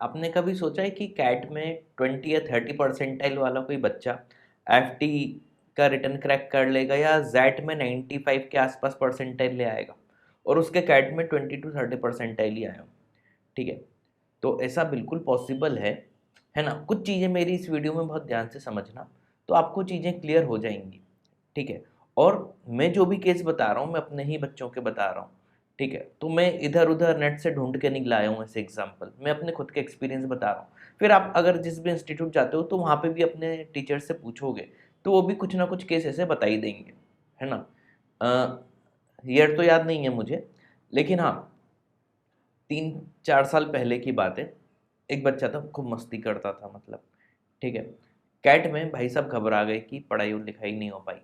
आपने कभी सोचा है कि कैट में 20 या 30 परसेंटाइल वाला कोई बच्चा एफटी का रिटर्न क्रैक कर लेगा या जैट में 95 के आसपास परसेंटाइल ले आएगा और उसके कैट में 20 to 30 परसेंटाइल ही आया हो? ठीक है, तो ऐसा बिल्कुल पॉसिबल है ना। कुछ चीज़ें मेरी इस वीडियो में बहुत ध्यान से समझना, तो आपको चीज़ें क्लियर हो जाएंगी। ठीक है, और मैं जो भी केस बता रहा हूँ मैं अपने ही बच्चों के बता रहा हूँ। ठीक है, तो मैं इधर उधर नेट से ढूंढ के नहीं लाया हूँ ऐसे एग्जाम्पल, मैं अपने खुद के एक्सपीरियंस बता रहा हूँ। फिर आप अगर जिस भी इंस्टीट्यूट जाते हो तो वहाँ पे भी अपने टीचर से पूछोगे तो वो भी कुछ ना कुछ केस ऐसे बता ही देंगे, है ना। ईयर तो याद नहीं है मुझे, लेकिन हाँ 3-4 साल पहले की बात है। एक बच्चा था, खूब मस्ती करता था मतलब। ठीक है, कैट में भाई साहब घबरा गए कि पढ़ाई और लिखाई नहीं हो पाई।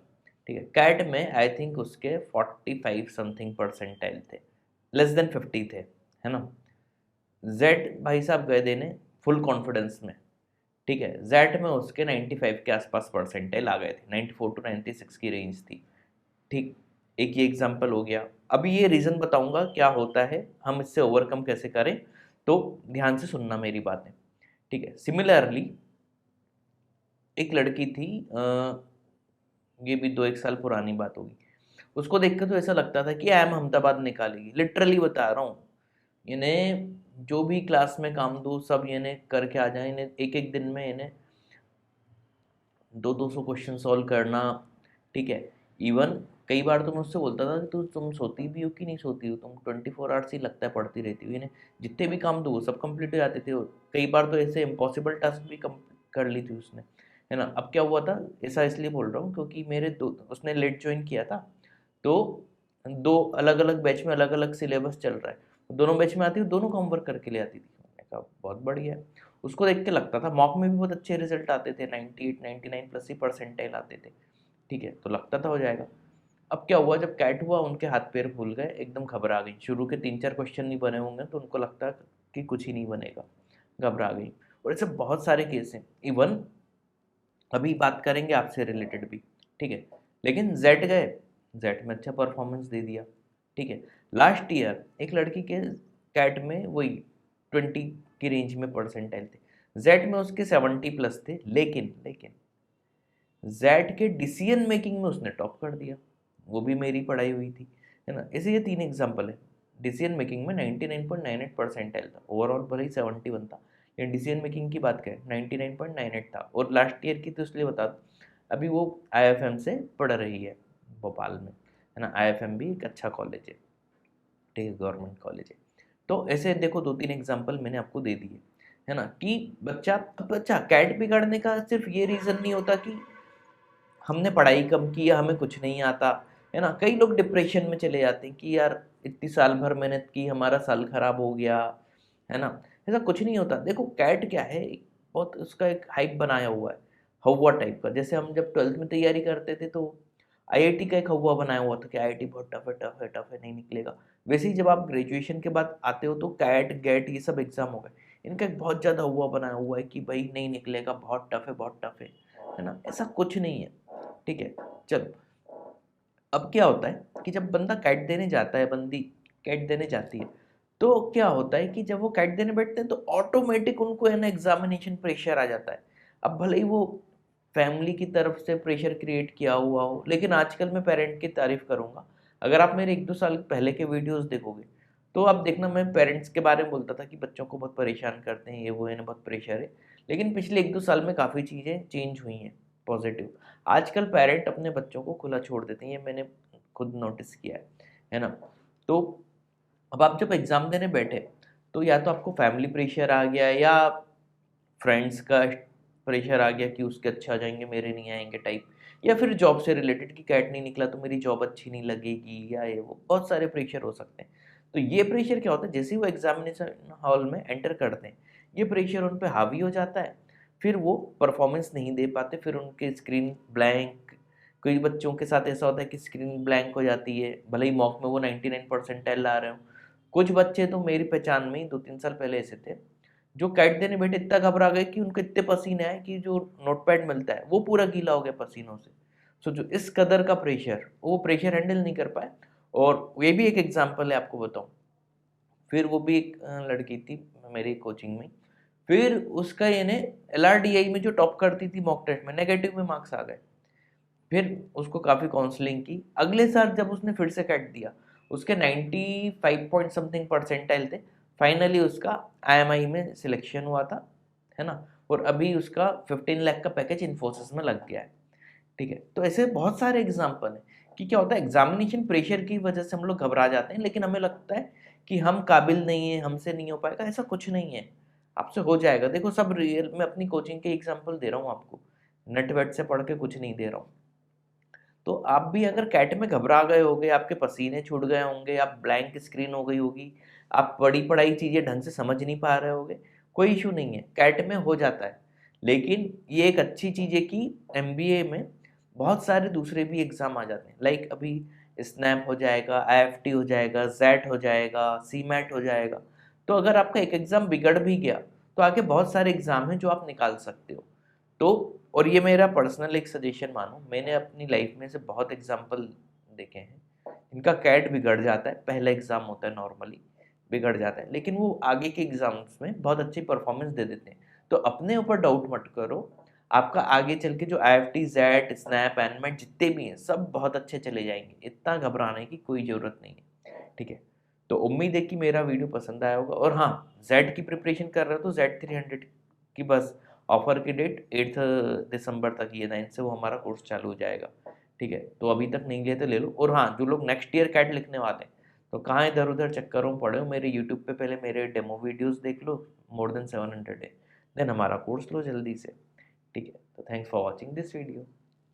ठीक है, कैट में आई थिंक उसके 45 समथिंग परसेंटाइल थे, लेस देन 50 थे, है ना। जेड भाई साहब गए देने फुल कॉन्फिडेंस में। ठीक है, जेड में उसके 95 के आसपास परसेंटाइल आ गए थे, 94 to 96 की रेंज थी। ठीक, एक ये एग्जाम्पल हो गया। अभी ये रीज़न बताऊंगा क्या होता है, हम इससे ओवरकम कैसे करें, तो ध्यान से सुनना मेरी बातें। ठीक है, सिमिलरली एक लड़की थी, ये भी 2-1 साल पुरानी बात होगी। उसको देख के तो ऐसा लगता था कि एम अहमदाबाद निकालेगी, लिटरली बता रहा हूँ। इन्हें जो भी क्लास में काम दो सब इन्हें करके आ जाए, इन्हें एक एक दिन में इन्हें 200-200 क्वेश्चन सॉल्व करना। ठीक है, इवन कई बार तो मैं उससे बोलता था कि तुम सोती भी हो कि नहीं सोती हो, तुम 24 आवर्स ही लगता है पढ़ती रहती हो। इन्हें जितने भी काम दो वो सब कंप्लीट हो जाते थे। कई बार तो ऐसे इम्पॉसिबल टास्क भी कम कर ली थी उसने, है ना। अब क्या हुआ था, ऐसा इसलिए बोल रहा हूँ क्योंकि मेरे दो उसने लेट ज्वाइन किया था, तो दो अलग अलग बैच में अलग अलग सिलेबस चल रहा है, दोनों बैच में आती थी, दोनों का होमवर्क करके ले आती थी। मैंने कहा बहुत बढ़िया है। उसको देख के लगता था, मॉक में भी बहुत अच्छे रिजल्ट आते थे, 98-99 प्लस ही परसेंटाइल आते थे। ठीक है, तो लगता था हो जाएगा। अब क्या हुआ, जब कैट हुआ उनके हाथ पैर फूल गए, एकदम घबरा गई। शुरू के 3-4 क्वेश्चन नहीं बने होंगे तो उनको लगता कि कुछ ही नहीं बनेगा, घबरा गई। और ऐसे बहुत सारे केस हैं। इवन अभी बात करेंगे आपसे रिलेटेड भी। ठीक है, लेकिन जेड गए, जेड में अच्छा परफॉर्मेंस दे दिया। ठीक है, लास्ट ईयर एक लड़की के कैट में वही 20 की रेंज में परसेंटाइल थे, जेड में उसके 70 प्लस थे, लेकिन लेकिन जेड के डिसीजन मेकिंग में उसने टॉप कर दिया। वो भी मेरी पढ़ाई हुई थी, है ना। ऐसे ये 3 एग्जाम्पल है। डिसीजन मेकिंग में 99.98 परसेंटाइल था, ओवरऑल भले ही 71 था, लेकिन डिसीजन मेकिंग की बात करें 99.98 था। और लास्ट ईयर की तो इसलिए बता दूं, अभी वो आईएफएम से पढ़ रही है भोपाल में, है ना। आईएफएम भी एक अच्छा कॉलेज है, गवर्नमेंट कॉलेज है। तो ऐसे देखो 2-3 एग्जाम्पल मैंने आपको दे दिए, है ना। कि बच्चा, अब बच्चा कैट बिगाड़ने का सिर्फ ये रीज़न नहीं होता कि हमने पढ़ाई कम की या हमें कुछ नहीं आता, है ना। कई लोग डिप्रेशन में चले जाते हैं कि यार इतनी साल भर मेहनत की, हमारा साल खराब हो गया, है ना। ऐसा कुछ नहीं होता। देखो कैट क्या है, एक बहुत उसका एक हाइप बनाया हुआ है, हवा टाइप का। जैसे हम जब 12th में तैयारी करते थे तो आईआईटी का एक हवा बनाया हुआ था कि आईआईटी बहुत टफ है, टफ है, टफ है, नहीं निकलेगा। वैसे ही जब आप ग्रेजुएशन के बाद आते हो तो कैट गेट ये सब एग्जाम हो गए, इनका एक बहुत ज़्यादा हुआ बनाया हुआ है कि भाई नहीं निकलेगा, बहुत टफ है, बहुत टफ है ना। ऐसा कुछ नहीं है। ठीक है, चलो। अब क्या होता है कि जब बंदा कैट देने जाता है, बंदी कैट देने जाती है, तो क्या होता है कि जब वो कैट देने बैठते हैं तो ऑटोमेटिक उनको है ना एग्जामिनेशन प्रेशर आ जाता है। अब भले ही वो फैमिली की तरफ से प्रेशर क्रिएट किया हुआ हो, लेकिन आजकल मैं पेरेंट की तारीफ करूंगा। अगर आप मेरे 1-2 साल पहले के वीडियोस देखोगे तो आप देखना, मैं पेरेंट्स के बारे में बोलता था कि बच्चों को बहुत परेशान करते हैं, ये वो है ना, बहुत प्रेशर है। लेकिन पिछले 1-2 साल में काफ़ी चीज़ें चेंज हुई हैं, पॉजिटिव। आजकल पेरेंट अपने बच्चों को खुला छोड़ देते हैं, ये मैंने खुद नोटिस किया है ना। तो अब आप जब एग्ज़ाम देने बैठे तो या तो आपको फैमिली प्रेशर आ गया या फ्रेंड्स का प्रेशर आ गया कि उसके अच्छे आ जाएंगे, मेरे नहीं आएंगे टाइप, या फिर जॉब से रिलेटेड कि कैट नहीं निकला तो मेरी जॉब अच्छी नहीं लगेगी, या ये वो बहुत सारे प्रेशर हो सकते हैं। तो ये प्रेशर क्या होता है, जैसे ही वो एग्जामिनेशन हॉल में एंटर करते हैं ये प्रेशर उन पर हावी हो जाता है, फिर वो परफॉर्मेंस नहीं दे पाते, फिर उनके स्क्रीन ब्लैंक। कई बच्चों के साथ ऐसा होता है कि स्क्रीन ब्लैंक हो जाती है, भले ही मॉक में वो 99 परसेंटाइल ला रहे हो। कुछ बच्चे तो मेरी पहचान में ही 2-3 साल पहले ऐसे थे, जो कैट देने बैठे इतना घबरा गए कि उनको इतने पसीने आए कि जो नोटपैड मिलता है वो पूरा गीला हो गया पसीनों से। सोचो इस कदर का प्रेशर, वो प्रेशर हैंडल नहीं कर पाए। और ये भी एक एग्जांपल है आपको बताऊं। फिर वो भी एक लड़की थी मेरी कोचिंग में, फिर उसका यानी LRDI में जो टॉप करती थी मॉक टेस्ट में, नेगेटिव में मार्क्स आ गए। फिर उसको काफ़ी काउंसलिंग की। अगले साल जब उसने फिर से कैट दिया, उसके 95 पॉइंट समथिंग परसेंटाइल थे। फाइनली उसका IMI में सिलेक्शन हुआ था, है ना। और अभी उसका 15 लाख का पैकेज इन्फोसिस में लग गया है, ठीक है। तो ऐसे बहुत सारे एग्जाम्पल हैं कि क्या होता है, एग्जामिनेशन प्रेशर की वजह से हम लोग घबरा जाते हैं, लेकिन हमें लगता है कि हम काबिल नहीं है, हमसे नहीं हो पाएगा। ऐसा कुछ नहीं है, आपसे हो जाएगा। देखो, सब रियल में अपनी कोचिंग के एग्जाम्पल दे रहा हूँ आपको, नेट वेट से पढ़ के कुछ नहीं दे रहा हूँ। तो आप भी अगर कैट में घबरा गए होगे, आपके पसीने छूट गए होंगे, आप ब्लैंक स्क्रीन हो गई होगी, आप बड़ी पढ़ाई चीज़ें ढंग से समझ नहीं पा रहे होगे, कोई इशू नहीं है, कैट में हो जाता है। लेकिन ये एक अच्छी चीज़ है कि MBA में बहुत सारे दूसरे भी एग्ज़ाम आ जाते हैं। लाइक अभी स्नैप हो जाएगा, IFT हो जाएगा, जेट हो जाएगा, CMAT हो जाएगा। तो अगर आपका एक एग्ज़ाम बिगड़ भी गया तो आगे बहुत सारे एग्ज़ाम हैं जो आप निकाल सकते हो। तो और ये मेरा पर्सनल एक सजेशन मानो, मैंने अपनी लाइफ में से बहुत एग्जाम्पल देखे हैं इनका कैट बिगड़ जाता है। पहला एग्जाम होता है, नॉर्मली बिगड़ जाता है, लेकिन वो आगे के एग्जाम्स में बहुत अच्छी परफॉर्मेंस दे देते हैं। तो अपने ऊपर डाउट मत करो, आपका आगे चल के जो IFT, जेट, स्नैप, एनमेट जितने भी हैं सब बहुत अच्छे चले जाएंगे। इतना घबराने की कोई ज़रूरत नहीं है, ठीक है। तो उम्मीद है कि मेरा वीडियो पसंद आया होगा। और हाँ, जेड की प्रिपरेशन कर रहे हो तो Z300 की बस ऑफर की डेट 8 दिसंबर तक ही है, 9 से वो हमारा कोर्स चालू हो जाएगा, ठीक है। तो अभी तक नहीं लिया तो ले लो। और हाँ, जो लोग नेक्स्ट ईयर कैट लिखने वाले हैं तो कहाँ इधर उधर चक्करों में पड़े हो, मेरे यूट्यूब पे पहले मेरे डेमो वीडियोस देख लो, मोर देन 700 है, देन हमारा कोर्स लो जल्दी से, ठीक है। तो thanks for watching this video.